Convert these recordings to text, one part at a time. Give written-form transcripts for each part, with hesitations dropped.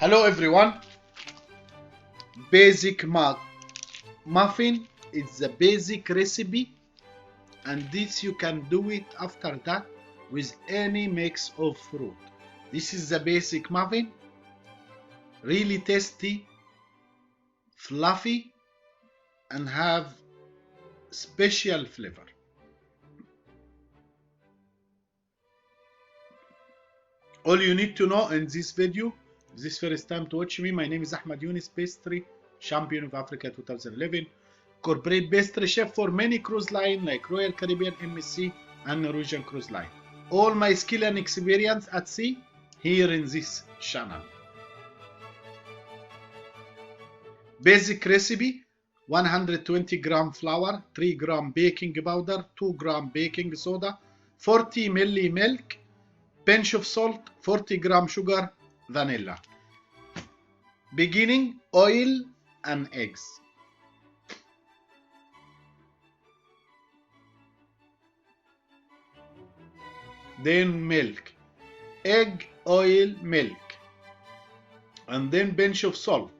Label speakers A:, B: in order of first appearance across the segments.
A: Hello everyone. Basic muffin is the basic recipe, and this you can do it after that with any mix of fruit. This is the basic muffin, really tasty, fluffy, and have special flavor. All you need to know in this video, if this first time to watch me, my name is Ahmed Younis, pastry champion of Africa 2011, corporate pastry chef for many cruise lines like Royal Caribbean, MSC, and Norwegian Cruise Line. All my skill and experience at sea here in this channel. Basic recipe: 120 gram flour, 3 gram baking powder, 2 gram baking soda, 40 ml milk, pinch of salt, 40 gram sugar, vanilla. Beginning: oil and eggs. Then milk, egg, oil, milk, and then pinch of salt,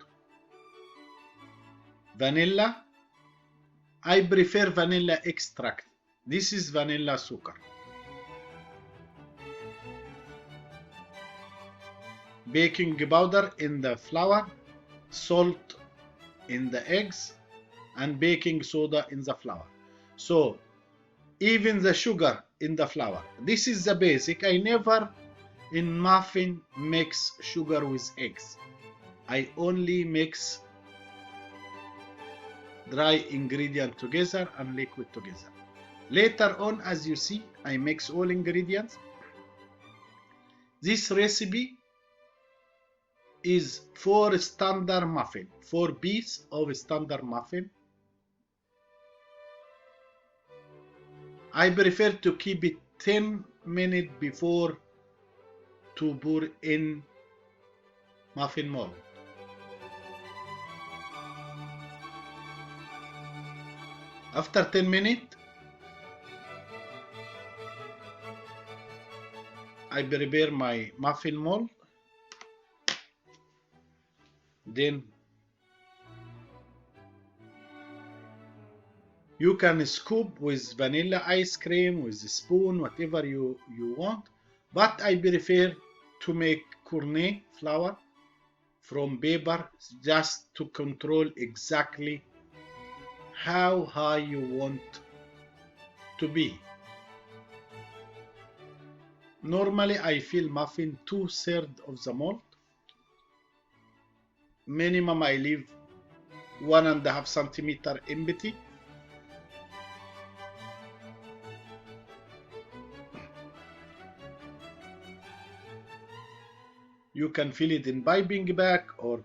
A: vanilla. I prefer vanilla extract. This is vanilla sugar. Baking powder in the flour, salt in the eggs, and baking soda in the flour. So even the sugar in the flour. This is the basic. I never in muffin mix sugar with eggs. I only mix dry ingredient together and liquid together. Later on, as you see, I mix all ingredients. This recipe is for standard muffin, 4 pieces of standard muffin. I prefer to keep it 10 minutes before to pour in muffin mold. After 10 minutes, I prepare my muffin mold. Then you can scoop with vanilla ice cream, with a spoon, whatever you want. But I prefer to make cornet flour from paper, just to control exactly how high you want to be. Normally I fill muffin 2/3 of the mold. Minimum I leave 1.5 centimeter empty. You can fill it in piping bag or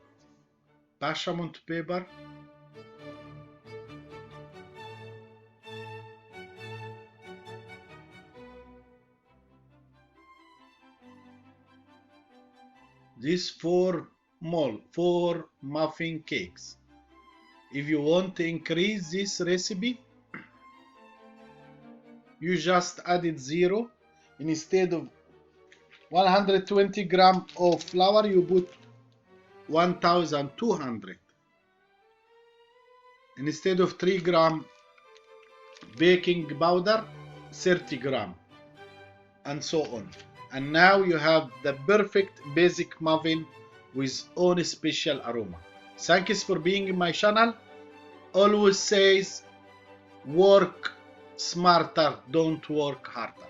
A: parchment paper. These 4 muffin cakes. If you want to increase this recipe, you just added 0. Instead of 120 gram of flour, you put 1200. Instead of 3 gram baking powder, 30 gram, and so on. And now you have the perfect basic muffin with own special aroma. Thanks for being in my channel. Always says, work smarter, don't work harder.